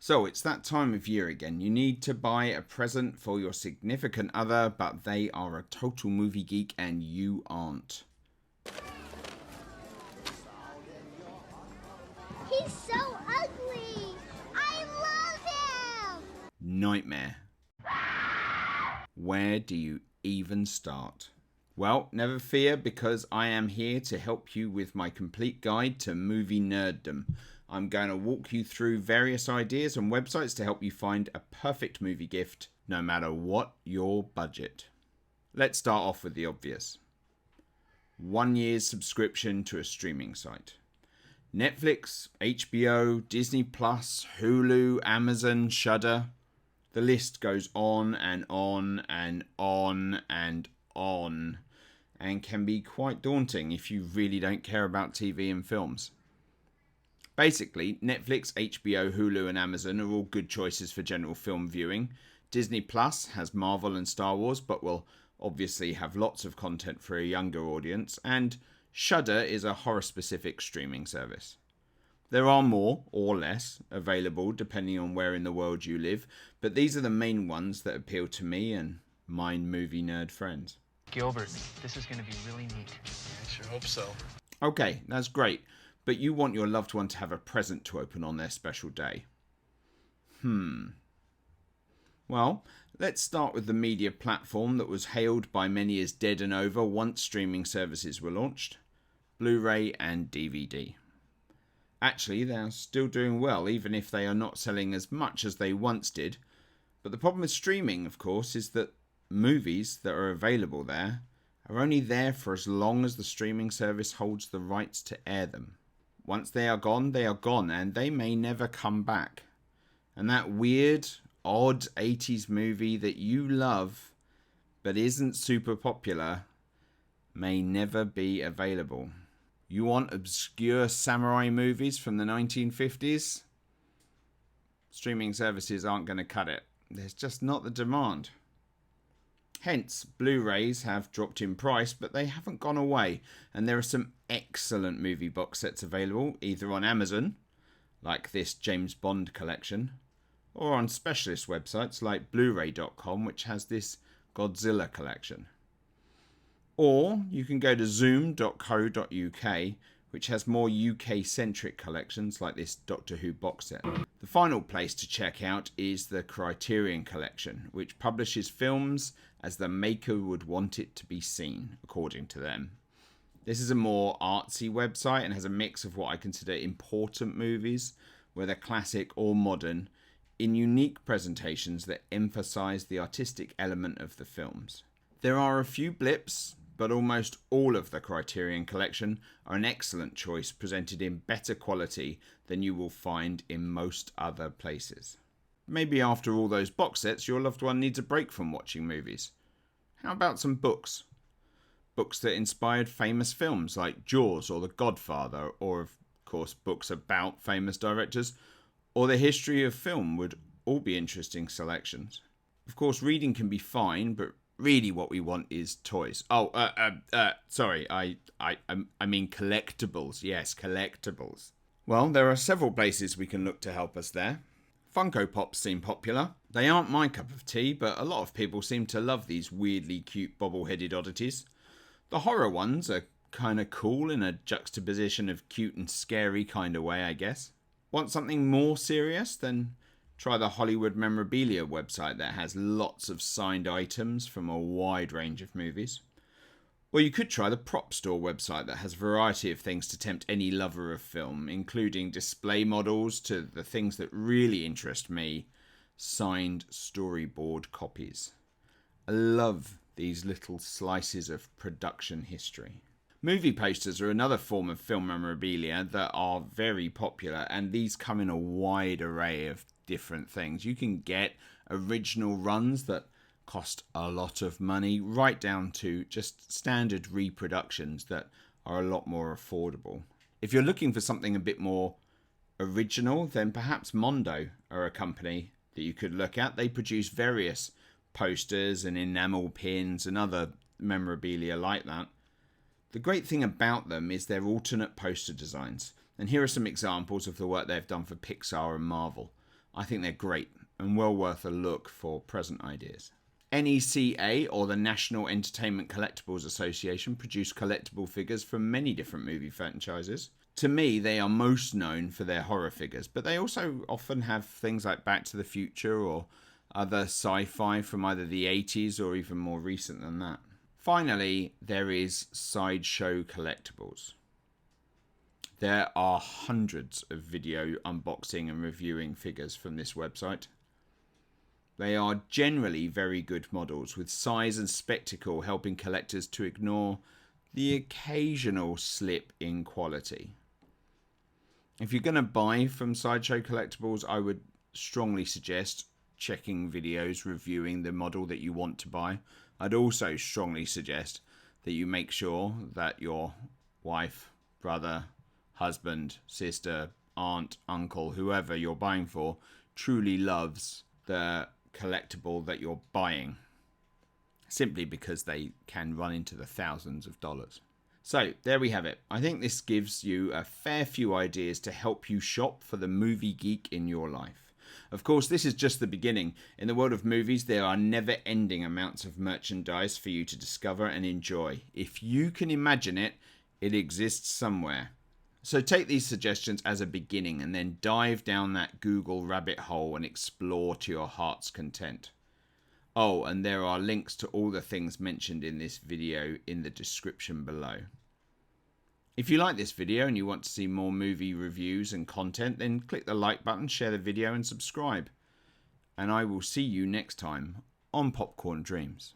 So it's that time of year again. You need to buy a present for your significant other, but they are a total movie geek and you aren't. He's so ugly! I love him! Nightmare. Where do you even start? Well, never fear, because I am here to help you with my complete guide to movie nerddom. I'm going to walk you through various ideas and websites to help you find a perfect movie gift, no matter what your budget. Let's start off with the obvious. 1 year's subscription to a streaming site. Netflix, HBO, Disney+, Hulu, Amazon, Shudder. The list goes on and on and on and on, and can be quite daunting if you really don't care about TV and films. Basically, Netflix, HBO, Hulu and Amazon are all good choices for general film viewing. Disney Plus has Marvel and Star Wars, but will obviously have lots of content for a younger audience, and Shudder is a horror-specific streaming service. There are more, or less, available depending on where in the world you live, but these are the main ones that appeal to me and my movie nerd friends. Gilbert, this is going to be really neat. I sure hope so. Okay, that's great, but you want your loved one to have a present to open on their special day. Well, let's start with the media platform that was hailed by many as dead and over once streaming services were launched. Blu-ray and DVD. Actually, they are still doing well, even if they are not selling as much as they once did. But the problem with streaming, of course, is that movies that are available there are only there for as long as the streaming service holds the rights to air them. Once they are gone, and they may never come back. And that weird, odd 80s movie that you love, but isn't super popular, may never be available. You want obscure samurai movies from the 1950s? Streaming services aren't going to cut it. There's just not the demand. Hence, Blu-rays have dropped in price, but they haven't gone away. And there are some excellent movie box sets available, either on Amazon, like this James Bond collection, or on specialist websites like BluRay.com, which has this Godzilla collection. Or you can go to zoom.co.uk, which has more UK-centric collections like this Doctor Who box set. The final place to check out is the Criterion Collection, which publishes films as the maker would want it to be seen, according to them. This is a more artsy website and has a mix of what I consider important movies, whether classic or modern, in unique presentations that emphasize the artistic element of the films. There are a few blips, but almost all of the Criterion Collection are an excellent choice, presented in better quality than you will find in most other places. Maybe after all those box sets, your loved one needs a break from watching movies. How about some books? Books that inspired famous films like Jaws or The Godfather, or of course books about famous directors, or the history of film would all be interesting selections. Of course, reading can be fine, but really what we want is toys. Sorry, I mean collectibles. Yes, collectibles. Well, there are several places we can look to help us there. Funko Pops seem popular. They aren't my cup of tea, but a lot of people seem to love these weirdly cute bobble-headed oddities. The horror ones are kind of cool in a juxtaposition of cute and scary kind of way, I guess. Want something more serious? Then try the Hollywood Memorabilia website that has lots of signed items from a wide range of movies. Or you could try the Prop Store website that has a variety of things to tempt any lover of film, including display models to the things that really interest me, signed storyboard copies. I love these little slices of production history. Movie posters are another form of film memorabilia that are very popular, and these come in a wide array of different things. You can get original runs that cost a lot of money, right down to just standard reproductions that are a lot more affordable. If you're looking for something a bit more original, then perhaps Mondo are a company that you could look at. They produce various posters and enamel pins and other memorabilia like that. The great thing about them is their alternate poster designs, and here are some examples of the work they've done for Pixar and Marvel. I think they're great and well worth a look for present ideas. NECA, or the National Entertainment Collectibles Association, produce collectible figures from many different movie franchises. To me, they are most known for their horror figures, but they also often have things like Back to the Future or other sci-fi from either the 80s or even more recent than that. Finally, there is Sideshow Collectibles. There are hundreds of video unboxing and reviewing figures from this website. They are generally very good models, with size and spectacle helping collectors to ignore the occasional slip in quality. If you're going to buy from Sideshow Collectibles, I would strongly suggest checking videos reviewing the model that you want to buy. I'd also strongly suggest that you make sure that your wife, brother, husband, sister, aunt, uncle, whoever you're buying for, truly loves the collectible that you're buying, simply because they can run into the thousands of dollars. So there we have it. I think this gives you a fair few ideas to help you shop for the movie geek in your life. Of course, this is just the beginning. In the world of movies, there are never-ending amounts of merchandise for you to discover and enjoy. If you can imagine it, it exists somewhere. So take these suggestions as a beginning and then dive down that Google rabbit hole and explore to your heart's content. Oh, and there are links to all the things mentioned in this video in the description below. If you like this video and you want to see more movie reviews and content, then click the like button, share the video and subscribe. And I will see you next time on Popcorn Dreams.